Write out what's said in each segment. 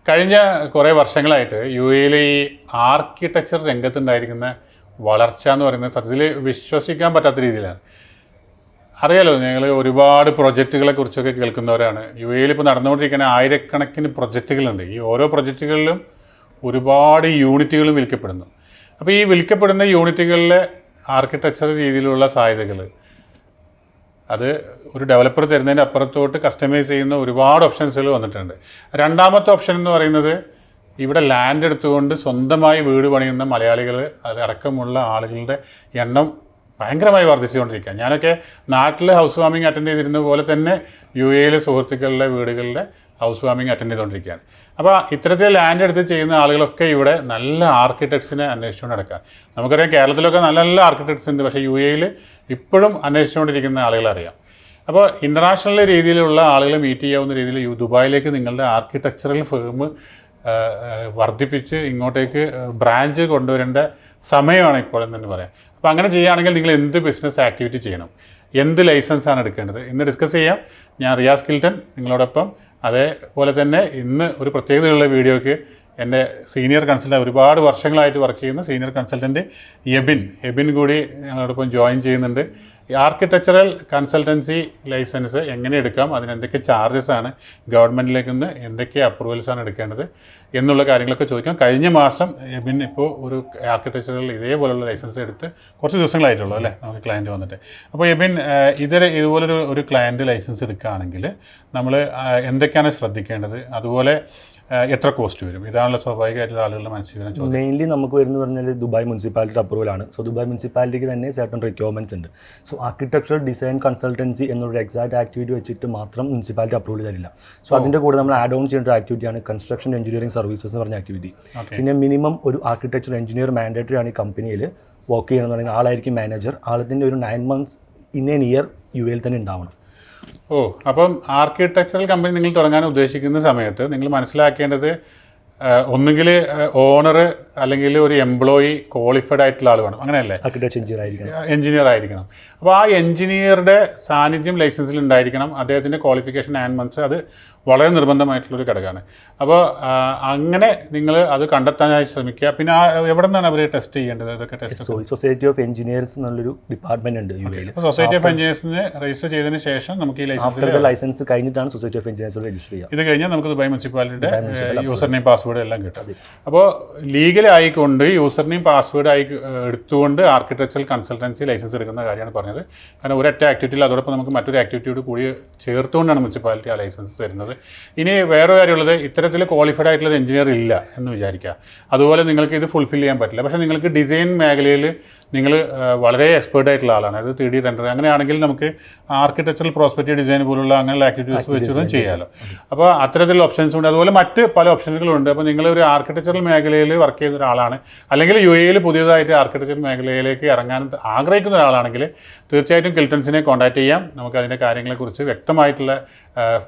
കഴിഞ്ഞ കുറേ വർഷങ്ങളായിട്ട് യു എയിൽ ഈ ആർക്കിടെക്ചർ രംഗത്തുണ്ടായിരിക്കുന്ന വളർച്ച എന്ന് പറയുന്നത് സത്യത്തിൽ വിശ്വസിക്കാൻ പറ്റാത്ത രീതിയിലാണ്. അറിയാലോ, ഞങ്ങൾ ഒരുപാട് പ്രൊജക്റ്റുകളെ കുറിച്ചൊക്കെ കേൾക്കുന്നവരാണ്. യു എയിൽ ഇപ്പോൾ നടന്നുകൊണ്ടിരിക്കുന്ന ആയിരക്കണക്കിന് പ്രൊജക്റ്റുകളുണ്ട്. ഈ ഓരോ പ്രൊജക്റ്റുകളിലും ഒരുപാട് യൂണിറ്റുകളും വിൽക്കപ്പെടുന്നു. അപ്പോൾ ഈ വിൽക്കപ്പെടുന്ന യൂണിറ്റുകളിലെ ആർക്കിടെക്ചർ രീതിയിലുള്ള സാധ്യതകൾ അത് ഒരു ഡെവലപ്പർ തരുന്നതിൻ്റെ അപ്പുറത്തോട്ട് കസ്റ്റമൈസ് ചെയ്യുന്ന ഒരുപാട് ഓപ്ഷൻസുകൾ വന്നിട്ടുണ്ട്. രണ്ടാമത്തെ ഓപ്ഷൻ എന്ന് പറയുന്നത് ഇവിടെ ലാൻഡ് എടുത്തുകൊണ്ട് സ്വന്തമായി വീട് പണിയുന്ന മലയാളികൾ അടക്കമുള്ള ആളുകളുടെ എണ്ണം ഭയങ്കരമായി വർദ്ധിച്ചുകൊണ്ടിരിക്കുക. ഞാനൊക്കെ നാട്ടിൽ ഹൗസ് വാമിംഗ് അറ്റൻഡ് ചെയ്തിരുന്ന പോലെ തന്നെ യു എയിലെ സുഹൃത്തുക്കളുടെ വീടുകളിലെ ഹൗസ് വാമിംഗ് അറ്റൻഡ് ചെയ്തുകൊണ്ടിരിക്കുകയാണ്. അപ്പോൾ ഇത്തരത്തിൽ ലാൻഡ് എടുത്ത് ചെയ്യുന്ന ആളുകളൊക്കെ ഇവിടെ നല്ല ആർക്കിടെക്ട്സിനെ അന്വേഷിച്ചുകൊണ്ട് നടക്കുക. നമുക്കറിയാം കേരളത്തിലൊക്കെ നല്ല നല്ല ആർക്കിടെക്ട്സ് ഉണ്ട്, പക്ഷേ യു എയിൽ ഇപ്പോഴും അന്വേഷിച്ചുകൊണ്ടിരിക്കുന്ന ആളുകളെ അറിയാം. അപ്പോൾ ഇൻ്റർനാഷണൽ രീതിയിലുള്ള ആളുകളെ മീറ്റ് ചെയ്യാവുന്ന രീതിയിൽ ദുബായിലേക്ക് നിങ്ങളുടെ ആർക്കിടെക്ചറൽ ഫേം വർദ്ധിപ്പിച്ച് ഇങ്ങോട്ടേക്ക് ബ്രാഞ്ച് കൊണ്ടുവരേണ്ട സമയമാണ് ഇപ്പോൾ എന്ന് തന്നെ പറയാം. അപ്പോൾ അങ്ങനെ ചെയ്യുകയാണെങ്കിൽ നിങ്ങൾ എന്ത് ബിസിനസ് ആക്ടിവിറ്റി ചെയ്യണം, എന്ത് ലൈസൻസാണ് എടുക്കേണ്ടത് ഇന്ന് ഡിസ്കസ് ചെയ്യാം. ഞാൻ റിയാസ് കിൽട്ടൺ നിങ്ങളോടൊപ്പം. അതേപോലെ തന്നെ ഇന്ന് ഒരു പ്രത്യേകതയുള്ള വീഡിയോയ്ക്ക് എൻ്റെ സീനിയർ കൺസൾട്ടൻ്റ്, ഒരുപാട് വർഷങ്ങളായിട്ട് വർക്ക് ചെയ്യുന്ന സീനിയർ കൺസൾട്ടൻറ്റ് എബിൻ കൂടി ഞങ്ങളോടൊപ്പം ജോയിൻ ചെയ്യുന്നുണ്ട്. ഈ ആർക്കിടെക്ചറൽ കൺസൾട്ടൻസി ലൈസൻസ് എങ്ങനെ എടുക്കാം, അതിന് എന്തൊക്കെ ചാർജസ് ആണ്, ഗവൺമെൻറ്റിലേക്ക് നിന്ന് എന്തൊക്കെ അപ്രൂവൽസാണ് എടുക്കേണ്ടത് എന്നുള്ള കാര്യങ്ങളൊക്കെ ചോദിക്കാം. കഴിഞ്ഞ മാസം എബിൻ ഇപ്പോൾ ഒരു ആർക്കിടെക്ചറൽ ഇതേപോലുള്ള ലൈസൻസ് എടുത്ത് കുറച്ച് ദിവസങ്ങളായിട്ടുള്ളൂ അല്ലേ നമുക്ക് ക്ലയൻറ്റ് വന്നിട്ട്. അപ്പോൾ എബിൻ ഇതുപോലൊരു ക്ലയൻറ്റ് ലൈസൻസ് എടുക്കുകയാണെങ്കിൽ നമ്മൾ എന്തൊക്കെയാണ് ശ്രദ്ധിക്കേണ്ടത്, അതുപോലെ എത്ര കോസ്റ്റ് വരും, ഇതാണല്ലോ സ്വാഭാവികമായിട്ടുള്ള ആളുകളുടെ മനസ്സിൽ ചോദിച്ചത്. മെയിൻലി നമുക്ക് വരുന്നത് പറഞ്ഞാൽ ദുബായ് മുനിസിപ്പാലിറ്റി അപ്രൂവലാണ്. സോ ദുബായ് മുനിസിപ്പാലിറ്റിക്ക് തന്നെ സർട്ടൺ റിക്വയർമെൻറ്റ്സ് ഉണ്ട്. സോ ആർക്കിടെക്ചറൽ ഡിസൈൻ കൺസൾട്ടൻസി എന്നൊരു എക്സാക്ട് ആക്ടിവിറ്റി വെച്ചിട്ട് മാത്രം മുനിസിപ്പാലിറ്റി അപ്രൂവൽ തരില്ല. സോ അതിൻ്റെ കൂടെ നമ്മൾ ആഡ് ഓൺ ചെയ്യേണ്ട ഒരു ആക്ടിവിറ്റിയാണ് കൺസ്ട്രക്ഷൻ എഞ്ചിനീയറിംഗ് സർവീസസ് എന്ന് പറഞ്ഞ ആക്ടിവിറ്റി. പിന്നെ മിനിമം ഒരു ആർക്കിടെക്ചർ എഞ്ചിനീയർ മാൻഡേറ്ററി ആണ് ഈ കമ്പനിയിൽ വർക്ക് ചെയ്യണമെന്ന് പറയുന്നത്. ആളായിരിക്കും മാനേജർ. ആളത്തിൻ്റെ ഒരു 9 months ഇൻ എൻ ഇയർ യു എയിൽ തന്നെ ഉണ്ടാവണം. അപ്പം ആർക്കിടെക്ചറൽ കമ്പനി നിങ്ങൾ തുടങ്ങാൻ ഉദ്ദേശിക്കുന്ന സമയത്ത് നിങ്ങൾ മനസ്സിലാക്കേണ്ടത് ഒന്നുകിൽ ഓണർ അല്ലെങ്കിൽ ഒരു എംപ്ലോയി ക്വാളിഫൈഡ് ആയിട്ടുള്ള ആൾ വേണം, അങ്ങനെയല്ലേ? ആർക്കിടെക്ചർ എഞ്ചിനീയർ ആയിരിക്കണം. അപ്പോൾ ആ എഞ്ചിനീയറുടെ സാന്നിധ്യം ലൈസൻസിൽ ഉണ്ടായിരിക്കണം. അദ്ദേഹത്തിൻ്റെ ക്വാളിഫിക്കേഷൻ 9 months അത് വളരെ നിർബന്ധമായിട്ടുള്ളൊരു ഘടകമാണ്. അപ്പോൾ അങ്ങനെ നിങ്ങൾ അത് കണ്ടെത്താനായി ശ്രമിക്കുക. പിന്നെ എവിടെ നിന്നാണ് അവർ ടെസ്റ്റ് ചെയ്യേണ്ടത്? ഇതൊക്കെ ടെസ്റ്റ് സൊസൈറ്റി ഓഫ് എഞ്ചിനീയേഴ്സ് എന്നുള്ളൊരു ഡിപ്പാർട്ട്മെന്റ് ഉണ്ട് യു എയിൽ. സൊസൈറ്റി ഓഫ് എഞ്ചിനീയേഴ്സിനെ രജിസ്റ്റർ ചെയ്തതിന് ശേഷം നമുക്ക് ഈ ലൈസൻസ് കഴിഞ്ഞിട്ടാണ് സൊസൈറ്റി ഓഫ് എഞ്ചിനീയേഴ്സ് രജിസ്റ്റർ ചെയ്യുക. ഇത് കഴിഞ്ഞാൽ നമുക്ക് ദുബായ് മുനിസിപ്പാലിറ്റിയുടെ യൂസർ നെയിം പാസ്വേഡ് എല്ലാം കിട്ടും. അപ്പോൾ ലീഗലി ആയിക്കൊണ്ട് യൂസർ നെയിം പാസ്വേഡ് എടുത്തുകൊണ്ട് ആർക്കിടെക്ചറൽ കൺസൾട്ടൻസി ലൈസൻസ് എടുക്കുന്ന കാര്യമാണ് പറഞ്ഞത്. കാരണം ഒരൊറ്റ ആക്ടിവിറ്റിയിൽ അതോടൊപ്പം നമുക്ക് മറ്റൊരു ആക്ടിവിറ്റിയോട് കൂടി ചേർത്തുകൊണ്ടാണ് മുനിസിപ്പാലിറ്റി ആ ലൈസൻസ് തരുന്നത്. ഇനി വേറെ കാര്യമുള്ളത്, ഇത്തരത്തിൽ ക്വാളിഫൈഡ് ആയിട്ടുള്ള എഞ്ചിനീയർ ഇല്ല എന്ന് വിചാരിക്കുക. അതുപോലെ നിങ്ങൾക്ക് ഇത് ഫുൾഫിൽ ചെയ്യാൻ പറ്റില്ല. പക്ഷേ നിങ്ങൾക്ക് ഡിസൈൻ മേഖലയിൽ നിങ്ങൾ വളരെ എക്സ്പേർട്ട് ആയിട്ടുള്ള ആളാണ്, അത് 3D റെൻഡർ, അങ്ങനെയാണെങ്കിൽ നമുക്ക് ആർക്കിടെക്ചറൽ പ്രോസ്പെക്റ്റീവ് ഡിസൈൻ പോലുള്ള അങ്ങനെയുള്ള ആക്ടിവിറ്റീസ് വെച്ചിട്ടും ചെയ്യാമല്ലോ. അപ്പോൾ അത്തരത്തിലുള്ള ഓപ്ഷൻസ് ഉണ്ട്. അതുപോലെ മറ്റ് പല ഓപ്ഷനുകളുണ്ട്. അപ്പോൾ നിങ്ങൾ ഒരു ആർക്കിടെക്ചറൽ മേഖലയിൽ വർക്ക് ചെയ്യുന്ന ഒരാളാണ്, അല്ലെങ്കിൽ യു എയിൽ പുതിയതായിട്ട് ആർക്കിടെക്ചർ മേഖലയിലേക്ക് ഇറങ്ങാൻ ആഗ്രഹിക്കുന്ന ഒരാളാണെങ്കിൽ തീർച്ചയായിട്ടും കിൽട്ടൺസിനെ കോൺടാക്ട് ചെയ്യാം. നമുക്ക് അതിൻ്റെ കാര്യങ്ങളെക്കുറിച്ച് വ്യക്തമായിട്ടുള്ള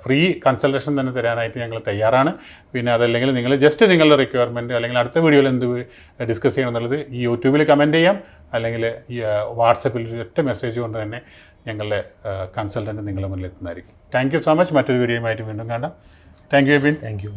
ഫ്രീ കൺസൾട്ടേഷൻ തന്നെ തരാനായിട്ട് ഞങ്ങൾ തയ്യാറാണ്. പിന്നെ അതല്ലെങ്കിൽ നിങ്ങൾ ജസ്റ്റ് നിങ്ങളുടെ റിക്വയർമെൻറ്റ് അല്ലെങ്കിൽ അടുത്ത വീഡിയോയിൽ എന്ത് ഡിസ്കസ് ചെയ്യണം എന്നുള്ളത് ഈ യൂട്യൂബിൽ കമൻറ്റ് ചെയ്യാം, അല്ലെങ്കിൽ ഈ വാട്സപ്പിൽ ഒറ്റ മെസ്സേജ് കൊണ്ട് തന്നെ ഞങ്ങളുടെ കൺസൾട്ടൻറ്റ് നിങ്ങളുടെ മുന്നിൽ എത്തുന്നതായിരിക്കും. Thank you so much. മറ്റൊരു വീഡിയോയുമായിട്ട് വീണ്ടും കാണാം. Thank you Abin. Thank U.